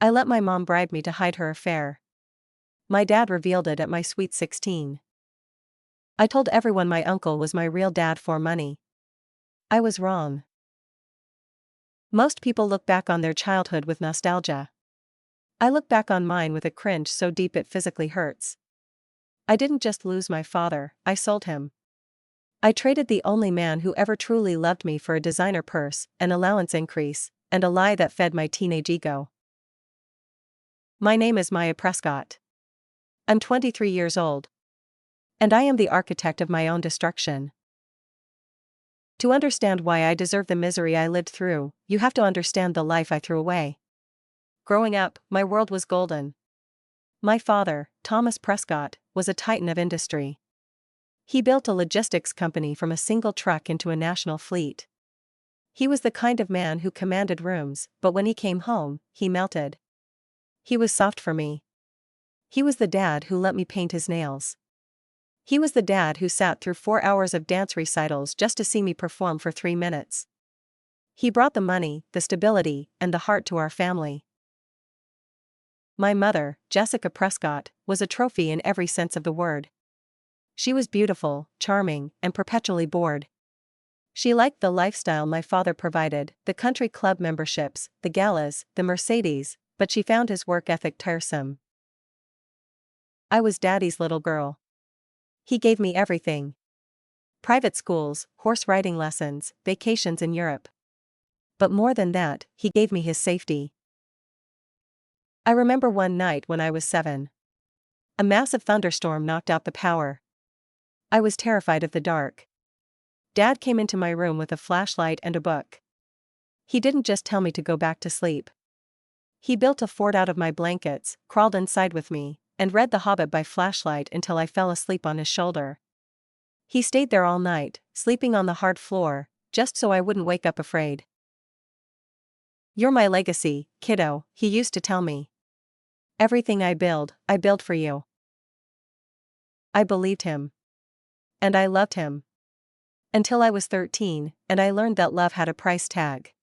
I let my mom bribe me to hide her affair. My dad revealed it at my sweet 16. I told everyone my uncle was my real dad for money. I was wrong. Most people look back on their childhood with nostalgia. I look back on mine with a cringe so deep it physically hurts. I didn't just lose my father, I sold him. I traded the only man who ever truly loved me for a designer purse, an allowance increase, and a lie that fed my teenage ego. My name is Maya Prescott. I'm 23 years old. And I am the architect of my own destruction. To understand why I deserve the misery I lived through, you have to understand the life I threw away. Growing up, my world was golden. My father, Thomas Prescott, was a titan of industry. He built a logistics company from a single truck into a national fleet. He was the kind of man who commanded rooms, but when he came home, he melted. He was soft for me. He was the dad who let me paint his nails. He was the dad who sat through 4 hours of dance recitals just to see me perform for 3 minutes. He brought the money, the stability, and the heart to our family. My mother, Jessica Prescott, was a trophy in every sense of the word. She was beautiful, charming, and perpetually bored. She liked the lifestyle my father provided, the country club memberships, the galas, the Mercedes, but she found his work ethic tiresome. I was Daddy's little girl. He gave me everything. Private schools, horse riding lessons, vacations in Europe. But more than that, he gave me his safety. I remember one night when I was 7. A massive thunderstorm knocked out the power. I was terrified of the dark. Dad came into my room with a flashlight and a book. He didn't just tell me to go back to sleep. He built a fort out of my blankets, crawled inside with me, and read The Hobbit by flashlight until I fell asleep on his shoulder. He stayed there all night, sleeping on the hard floor, just so I wouldn't wake up afraid. "You're my legacy, kiddo," he used to tell me. "Everything I build for you." I believed him. And I loved him. Until I was 13, and I learned that love had a price tag.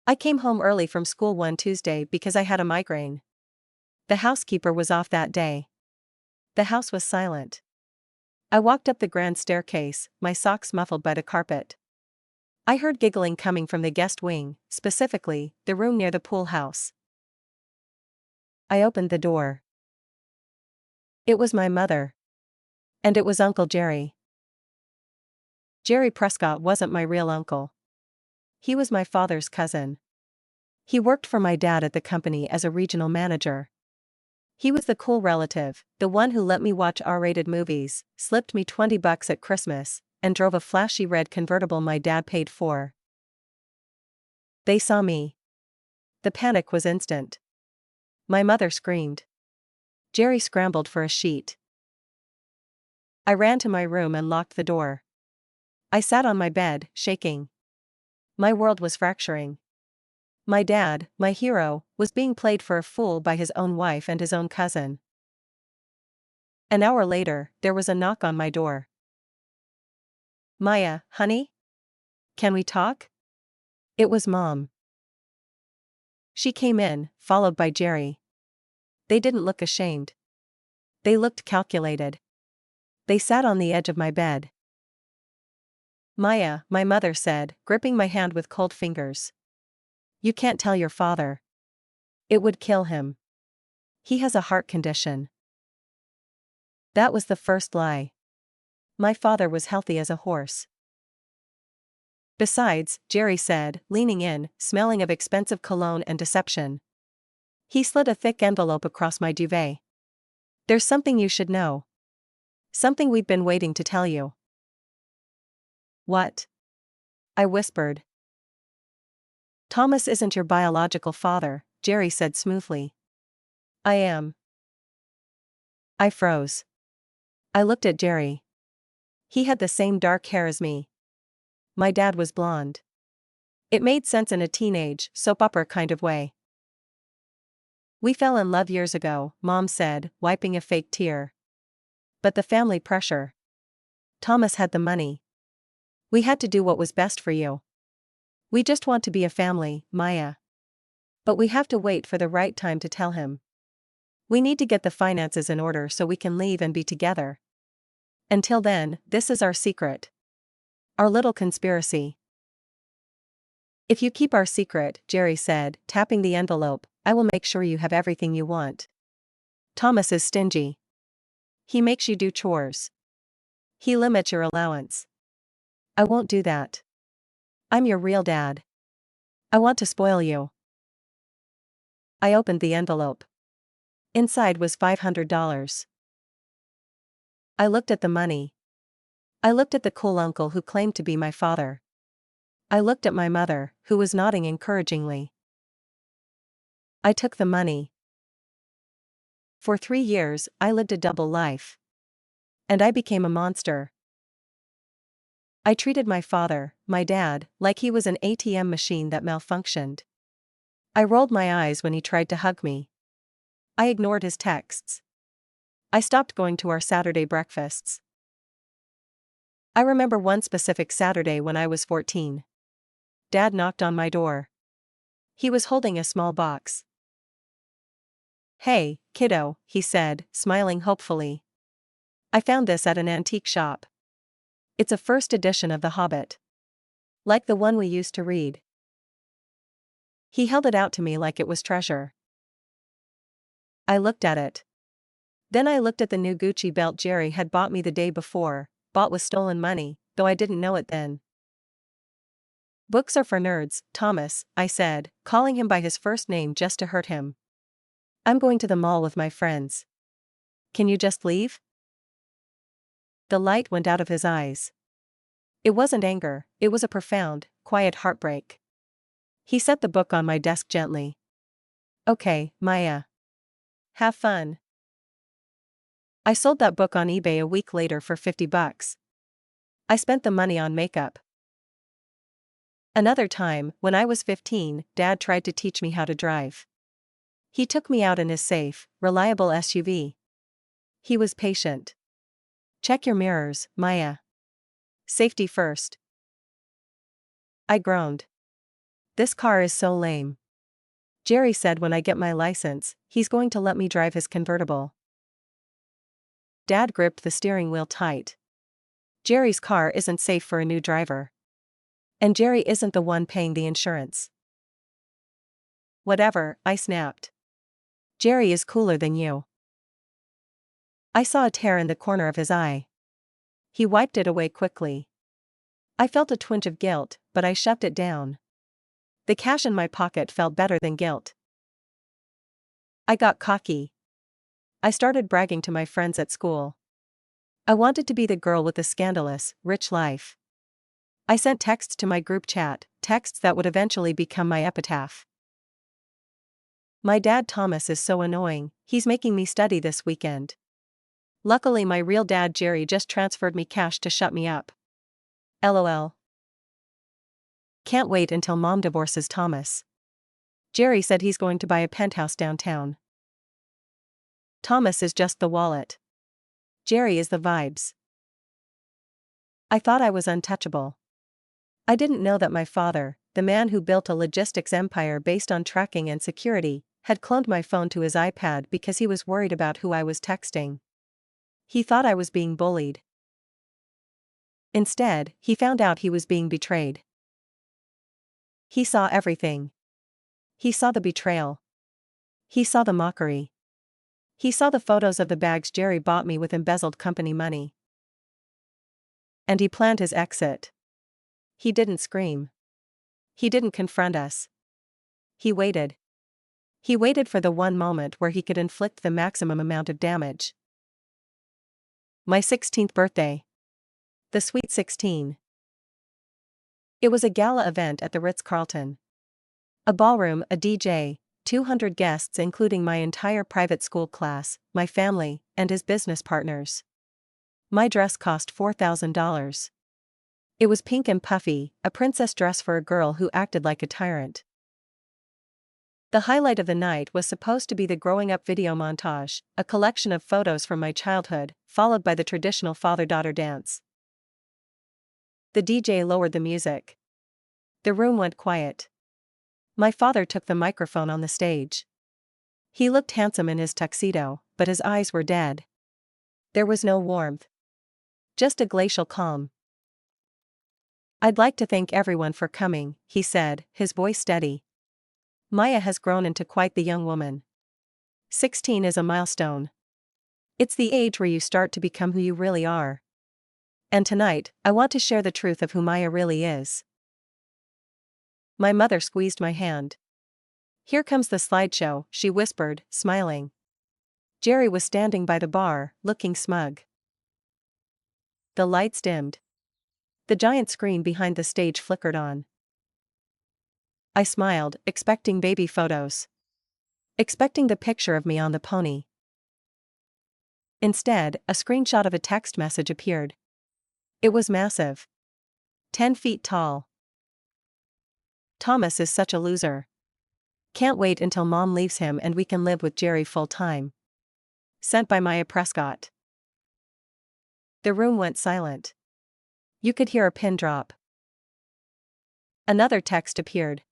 I came home early from school one Tuesday because I had a migraine. The housekeeper was off that day. The house was silent. I walked up the grand staircase, my socks muffled by the carpet. I heard giggling coming from the guest wing, specifically, the room near the pool house. I opened the door. It was my mother. And it was Uncle Jerry. Jerry Prescott wasn't my real uncle. He was my father's cousin. He worked for my dad at the company as a regional manager. He was the cool relative, the one who let me watch R-rated movies, slipped me $20 at Christmas, and drove a flashy red convertible my dad paid for. They saw me. The panic was instant. My mother screamed. Jerry scrambled for a sheet. I ran to my room and locked the door. I sat on my bed, shaking. My world was fracturing. My dad, my hero, was being played for a fool by his own wife and his own cousin. An hour later, there was a knock on my door. "Maya, honey? Can we talk?" It was Mom. She came in, followed by Jerry. They didn't look ashamed. They looked calculated. They sat on the edge of my bed. "Maya," my mother said, gripping my hand with cold fingers. "You can't tell your father. It would kill him. He has a heart condition." That was the first lie. My father was healthy as a horse. "Besides," Jerry said, leaning in, smelling of expensive cologne and deception. He slid a thick envelope across my duvet. "There's something you should know. Something we've been waiting to tell you." "What?" I whispered. "Thomas isn't your biological father," Jerry said smoothly. "I am." I froze. I looked at Jerry. He had the same dark hair as me. My dad was blonde. It made sense in a teenage, soap opera kind of way. "We fell in love years ago," Mom said, wiping a fake tear. "But the family pressure. Thomas had the money. We had to do what was best for you. We just want to be a family, Maya." But we have to wait for the right time to tell him. We need to get the finances in order so we can leave and be together. Until then, this is our secret. Our little conspiracy. If you keep our secret, Jerry said, tapping the envelope, I will make sure you have everything you want. Thomas is stingy. He makes you do chores. He limits your allowance. I won't do that. I'm your real dad. I want to spoil you. I opened the envelope. Inside was $500. I looked at the money. I looked at the cool uncle who claimed to be my father. I looked at my mother, who was nodding encouragingly. I took the money. For 3 years, I lived a double life. And I became a monster. I treated my father, my dad, like he was an ATM machine that malfunctioned. I rolled my eyes when he tried to hug me. I ignored his texts. I stopped going to our Saturday breakfasts. I remember one specific Saturday when I was 14. Dad knocked on my door. He was holding a small box. Hey, kiddo, he said, smiling hopefully. I found this at an antique shop. It's a first edition of The Hobbit. Like the one we used to read. He held it out to me like it was treasure. I looked at it. Then I looked at the new Gucci belt Jerry had bought me the day before, bought with stolen money, though I didn't know it then. Books are for nerds, Thomas, I said, calling him by his first name just to hurt him. I'm going to the mall with my friends. Can you just leave? The light went out of his eyes. It wasn't anger, it was a profound, quiet heartbreak. He set the book on my desk gently. Okay, Maya. Have fun. I sold that book on eBay a week later for $50. I spent the money on makeup. Another time, when I was 15, Dad tried to teach me how to drive. He took me out in his safe, reliable SUV. He was patient. Check your mirrors, Maya. Safety first. I groaned. This car is so lame. Jerry said when I get my license, he's going to let me drive his convertible. Dad gripped the steering wheel tight. Jerry's car isn't safe for a new driver. And Jerry isn't the one paying the insurance. Whatever, I snapped. Jerry is cooler than you. I saw a tear in the corner of his eye. He wiped it away quickly. I felt a twinge of guilt, but I shoved it down. The cash in my pocket felt better than guilt. I got cocky. I started bragging to my friends at school. I wanted to be the girl with the scandalous, rich life. I sent texts to my group chat, texts that would eventually become my epitaph. My dad Thomas is so annoying, he's making me study this weekend. Luckily my real dad Jerry just transferred me cash to shut me up. LOL. Can't wait until Mom divorces Thomas. Jerry said he's going to buy a penthouse downtown. Thomas is just the wallet. Jerry is the vibes. I thought I was untouchable. I didn't know that my father, the man who built a logistics empire based on tracking and security, had cloned my phone to his iPad because he was worried about who I was texting. He thought I was being bullied. Instead, he found out he was being betrayed. He saw everything. He saw the betrayal. He saw the mockery. He saw the photos of the bags Jerry bought me with embezzled company money. And he planned his exit. He didn't scream. He didn't confront us. He waited. He waited for the one moment where he could inflict the maximum amount of damage. My 16th birthday. The Sweet 16. It was a gala event at the Ritz-Carlton. A ballroom, a DJ, 200 guests including my entire private school class, my family, and his business partners. My dress cost $4,000. It was pink and puffy, a princess dress for a girl who acted like a tyrant. The highlight of the night was supposed to be the growing up video montage, a collection of photos from my childhood, followed by the traditional father-daughter dance. The DJ lowered the music. The room went quiet. My father took the microphone on the stage. He looked handsome in his tuxedo, but his eyes were dead. There was no warmth. Just a glacial calm. "I'd like to thank everyone for coming," he said, his voice steady. "Maya has grown into quite the young woman. 16 is a milestone. It's the age where you start to become who you really are. And tonight, I want to share the truth of who Maya really is." My mother squeezed my hand. "Here comes the slideshow," she whispered, smiling. Jerry was standing by the bar, looking smug. The lights dimmed. The giant screen behind the stage flickered on. I smiled, expecting baby photos. Expecting the picture of me on the pony. Instead, a screenshot of a text message appeared. It was massive. 10 feet tall. "Thomas is such a loser. Can't wait until Mom leaves him and we can live with Jerry full time." Sent by Maya Prescott. The room went silent. You could hear a pin drop. Another text appeared.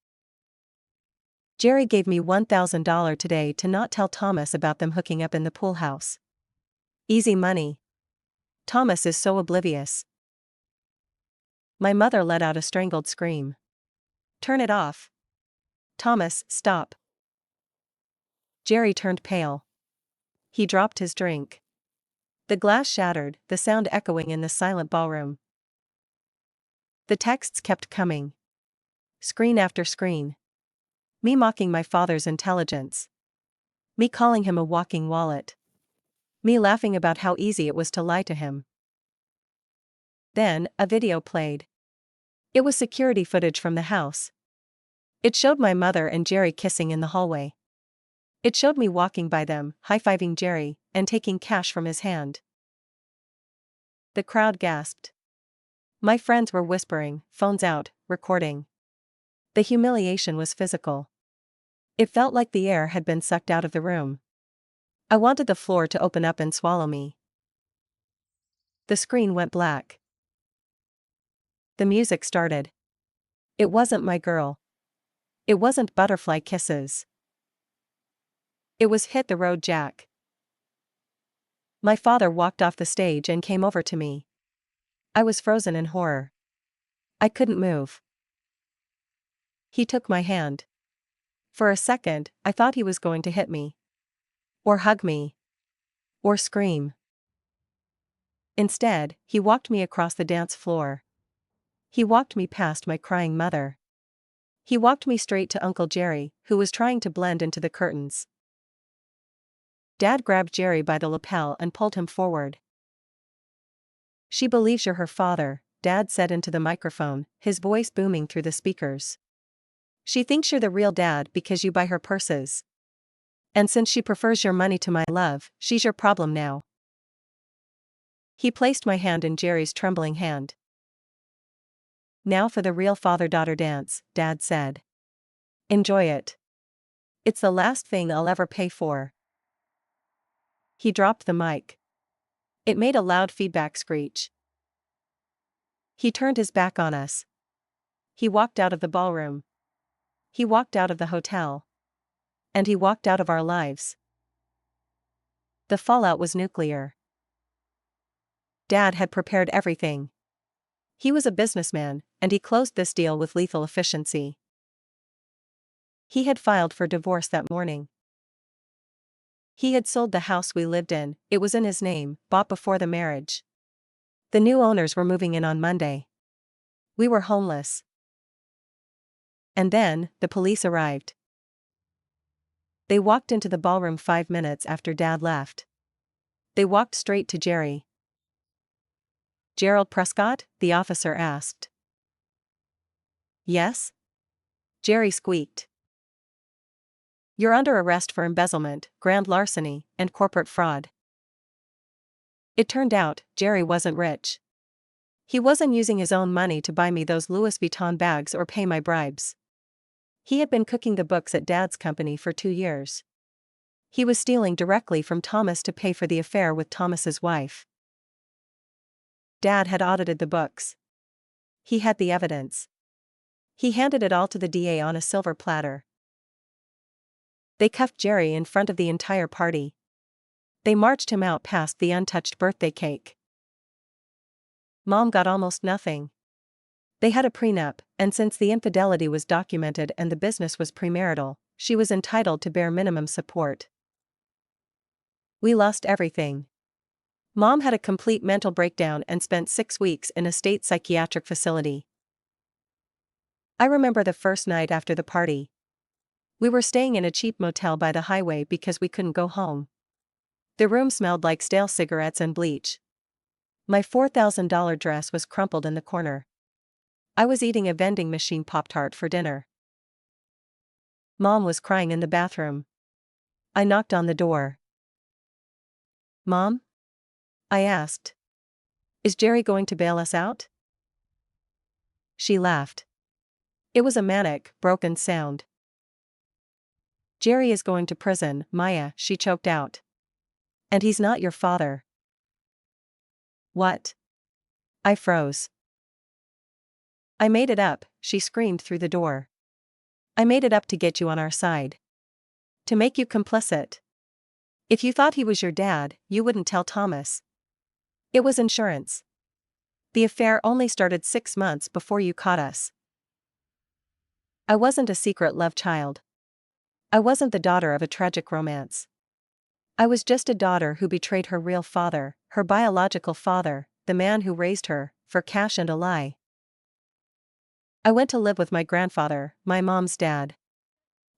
"Jerry gave me $1,000 today to not tell Thomas about them hooking up in the pool house. Easy money. Thomas is so oblivious." My mother let out a strangled scream. "Turn it off. Thomas, stop." Jerry turned pale. He dropped his drink. The glass shattered, the sound echoing in the silent ballroom. The texts kept coming. Screen after screen. Me mocking my father's intelligence. Me calling him a walking wallet. Me laughing about how easy it was to lie to him. Then, a video played. It was security footage from the house. It showed my mother and Jerry kissing in the hallway. It showed me walking by them, high-fiving Jerry, and taking cash from his hand. The crowd gasped. My friends were whispering, phones out, recording. The humiliation was physical. It felt like the air had been sucked out of the room. I wanted the floor to open up and swallow me. The screen went black. The music started. It wasn't My Girl. It wasn't Butterfly Kisses. It was Hit the Road Jack. My father walked off the stage and came over to me. I was frozen in horror. I couldn't move. He took my hand. For a second, I thought he was going to hit me. Or hug me. Or scream. Instead, he walked me across the dance floor. He walked me past my crying mother. He walked me straight to Uncle Jerry, who was trying to blend into the curtains. Dad grabbed Jerry by the lapel and pulled him forward. "She believes you're her father," Dad said into the microphone, his voice booming through the speakers. "She thinks you're the real dad because you buy her purses. And since she prefers your money to my love, she's your problem now." He placed my hand in Jerry's trembling hand. "Now for the real father-daughter dance," Dad said. "Enjoy it. It's the last thing I'll ever pay for." He dropped the mic. It made a loud feedback screech. He turned his back on us. He walked out of the ballroom. He walked out of the hotel. And he walked out of our lives. The fallout was nuclear. Dad had prepared everything. He was a businessman, and he closed this deal with lethal efficiency. He had filed for divorce that morning. He had sold the house we lived in, it was in his name, bought before the marriage. The new owners were moving in on Monday. We were homeless. And then, the police arrived. They walked into the ballroom 5 minutes after Dad left. They walked straight to Jerry. "Gerald Prescott?" the officer asked. "Yes?" Jerry squeaked. "You're under arrest for embezzlement, grand larceny, and corporate fraud." It turned out, Jerry wasn't rich. He wasn't using his own money to buy me those Louis Vuitton bags or pay my bribes. He had been cooking the books at Dad's company for 2 years. He was stealing directly from Thomas to pay for the affair with Thomas's wife. Dad had audited the books. He had the evidence. He handed it all to the DA on a silver platter. They cuffed Jerry in front of the entire party. They marched him out past the untouched birthday cake. Mom got almost nothing. They had a prenup, and since the infidelity was documented and the business was premarital, she was entitled to bare minimum support. We lost everything. Mom had a complete mental breakdown and spent 6 weeks in a state psychiatric facility. I remember the first night after the party. We were staying in a cheap motel by the highway because we couldn't go home. The room smelled like stale cigarettes and bleach. My $4,000 dress was crumpled in the corner. I was eating a vending machine Pop-Tart for dinner. Mom was crying in the bathroom. I knocked on the door. "Mom?" I asked. "Is Jerry going to bail us out?" She laughed. It was a manic, broken sound. "Jerry is going to prison, Maya," she choked out. "And he's not your father." "What?" I froze. "I made it up," she screamed through the door. "I made it up to get you on our side. To make you complicit. If you thought he was your dad, you wouldn't tell Thomas. It was insurance. The affair only started 6 months before you caught us. I wasn't a secret love child. I wasn't the daughter of a tragic romance. I was just a daughter who betrayed her real father, her biological father, the man who raised her, for cash and a lie. I went to live with my grandfather, my mom's dad.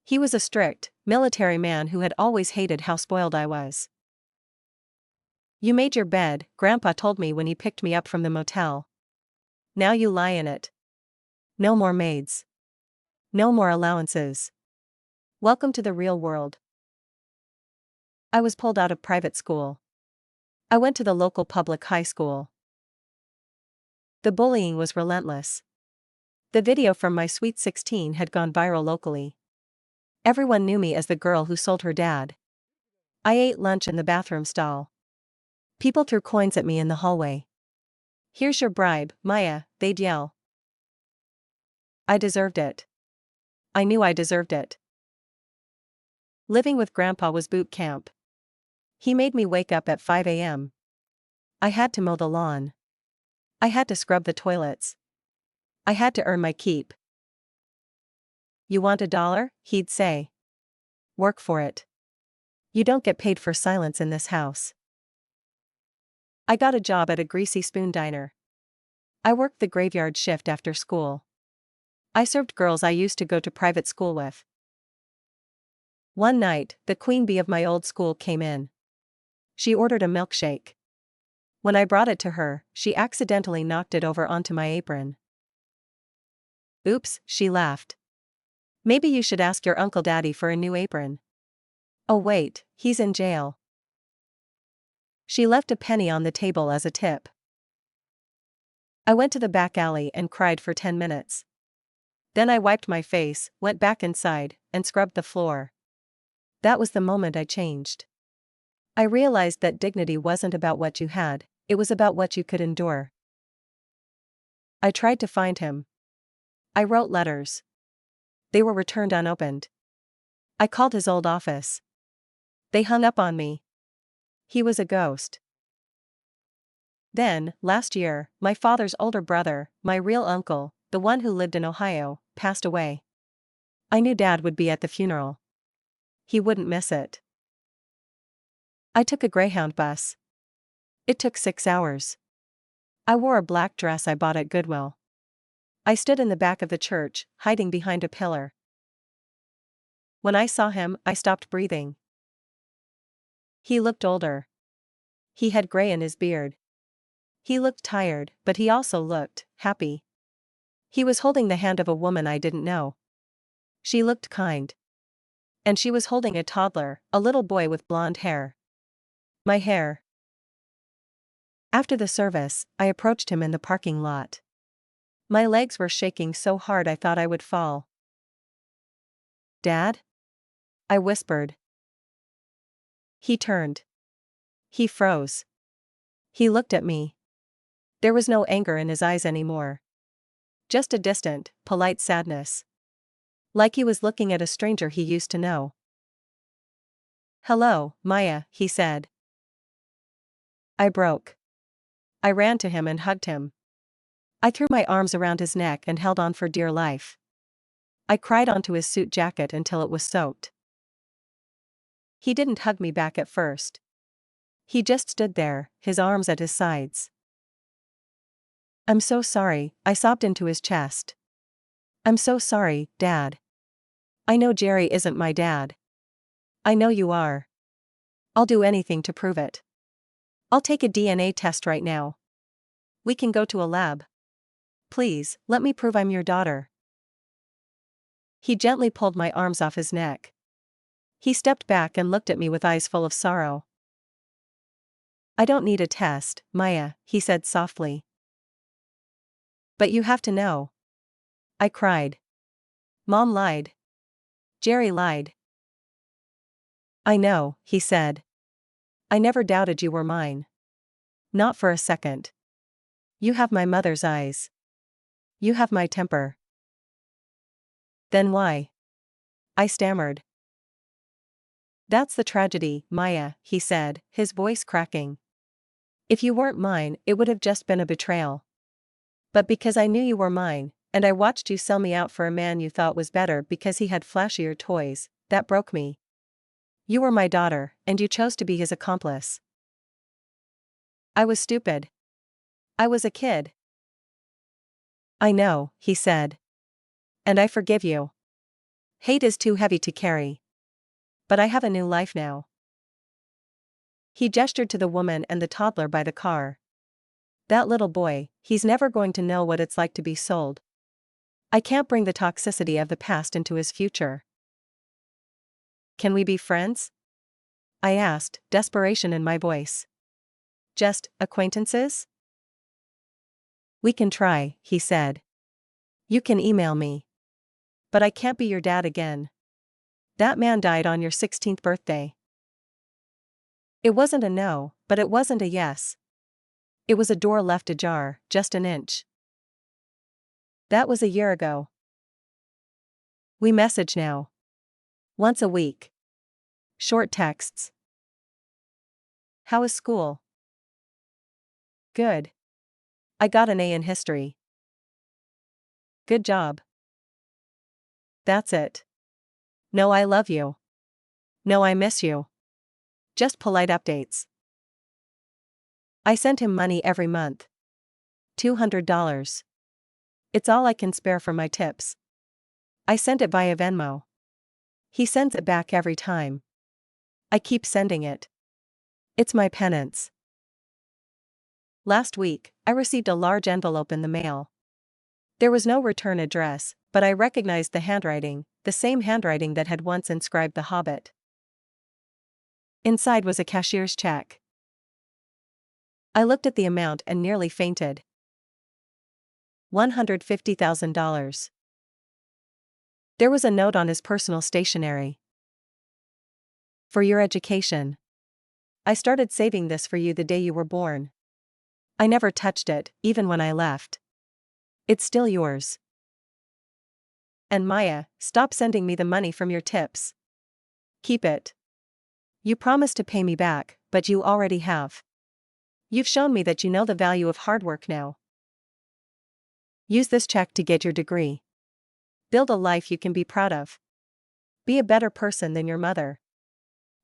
He was a strict, military man who had always hated how spoiled I was. You made your bed, Grandpa told me when he picked me up from the motel. Now you lie in it. No more maids. No more allowances. Welcome to the real world. I was pulled out of private school. I went to the local public high school. The bullying was relentless. The video from my Sweet 16 had gone viral locally. Everyone knew me as the girl who sold her dad. I ate lunch in the bathroom stall. People threw coins at me in the hallway. "Here's your bribe, Maya," they'd yell. I deserved it. I knew I deserved it. Living with Grandpa was boot camp. He made me wake up at 5 a.m. I had to mow the lawn. I had to scrub the toilets. I had to earn my keep. "You want $1?" he'd say. "Work for it. You don't get paid for silence in this house." I got a job at a greasy spoon diner. I worked the graveyard shift after school. I served girls I used to go to private school with. One night, the queen bee of my old school came in. She ordered a milkshake. When I brought it to her, she accidentally knocked it over onto my apron. "Oops," she laughed. "Maybe you should ask your Uncle Daddy for a new apron." "Oh wait, he's in jail." She left a penny on the table as a tip. I went to the back alley and cried for 10 minutes. Then I wiped my face, went back inside, and scrubbed the floor. That was the moment I changed. I realized that dignity wasn't about what you had, it was about what you could endure. I tried to find him. I wrote letters. They were returned unopened. I called his old office. They hung up on me. He was a ghost. Then, last year, my father's older brother, my real uncle, the one who lived in Ohio, passed away. I knew Dad would be at the funeral. He wouldn't miss it. I took a Greyhound bus. It took 6 hours. I wore a black dress I bought at Goodwill. I stood in the back of the church, hiding behind a pillar. When I saw him, I stopped breathing. He looked older. He had gray in his beard. He looked tired, but he also looked happy. He was holding the hand of a woman I didn't know. She looked kind. And she was holding a toddler, a little boy with blonde hair. My hair. After the service, I approached him in the parking lot. My legs were shaking so hard I thought I would fall. "Dad?" I whispered. He turned. He froze. He looked at me. There was no anger in his eyes anymore. Just a distant, polite sadness. Like he was looking at a stranger he used to know. "Hello, Maya," he said. I broke. I ran to him and hugged him. I threw my arms around his neck and held on for dear life. I cried onto his suit jacket until it was soaked. He didn't hug me back at first. He just stood there, his arms at his sides. "I'm so sorry," I sobbed into his chest. "I'm so sorry, Dad. I know Jerry isn't my dad. I know you are. I'll do anything to prove it. I'll take a DNA test right now. We can go to a lab. Please, let me prove I'm your daughter." He gently pulled my arms off his neck. He stepped back and looked at me with eyes full of sorrow. "I don't need a test, Maya," he said softly. "But you have to know." I cried. "Mom lied. Jerry lied." "I know," he said. "I never doubted you were mine. Not for a second. You have my mother's eyes. You have my temper." "Then why?" I stammered. "That's the tragedy, Maya," he said, his voice cracking. "If you weren't mine, it would have just been a betrayal. But because I knew you were mine, and I watched you sell me out for a man you thought was better because he had flashier toys, that broke me. You were my daughter, and you chose to be his accomplice." I was stupid. I was a kid. "I know," he said. "And I forgive you. Hate is too heavy to carry. But I have a new life now." He gestured to the woman and the toddler by the car. "That little boy, he's never going to know what it's like to be sold. I can't bring the toxicity of the past into his future." "Can we be friends?" I asked, desperation in my voice. "Just acquaintances?" "We can try," he said. "You can email me. But I can't be your dad again. That man died on your 16th birthday." It wasn't a no, but it wasn't a yes. It was a door left ajar, just an inch. That was a year ago. We message now. Once a week. Short texts. "How is school?" "Good. I got an A in history." "Good job." That's it. No I love you. No I miss you. Just polite updates. I sent him money every month. $200. It's all I can spare for my tips. I sent it via Venmo. He sends it back every time. I keep sending it. It's my penance. Last week, I received a large envelope in the mail. There was no return address, but I recognized the handwriting, the same handwriting that had once inscribed The Hobbit. Inside was a cashier's check. I looked at the amount and nearly fainted. $150,000. There was a note on his personal stationery. "For your education. I started saving this for you the day you were born. I never touched it, even when I left. It's still yours. And Maya, stop sending me the money from your tips. Keep it. You promised to pay me back, but you already have. You've shown me that you know the value of hard work now. Use this check to get your degree. Build a life you can be proud of. Be a better person than your mother.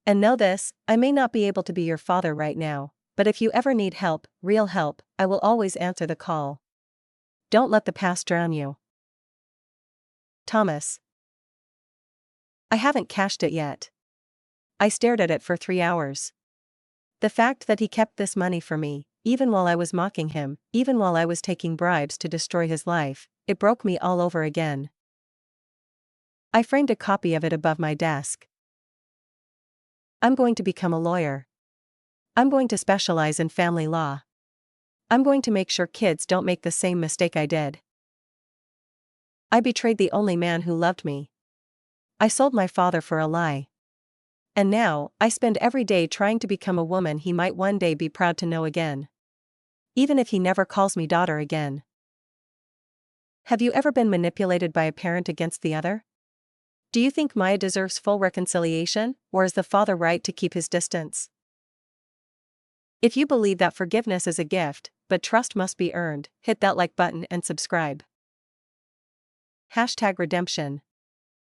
And know this, I may not be able to be your father right now, but if you ever need help, real help, I will always answer the call. Don't let the past drown you. Thomas." I haven't cashed it yet. I stared at it for 3 hours. The fact that he kept this money for me, even while I was mocking him, even while I was taking bribes to destroy his life, it broke me all over again. I framed a copy of it above my desk. I'm going to become a lawyer. I'm going to specialize in family law. I'm going to make sure kids don't make the same mistake I did. I betrayed the only man who loved me. I sold my father for a lie. And now, I spend every day trying to become a woman he might one day be proud to know again. Even if he never calls me daughter again. Have you ever been manipulated by a parent against the other? Do you think Maya deserves full reconciliation, or is the father right to keep his distance? If you believe that forgiveness is a gift, but trust must be earned, hit that like button and subscribe. #redemption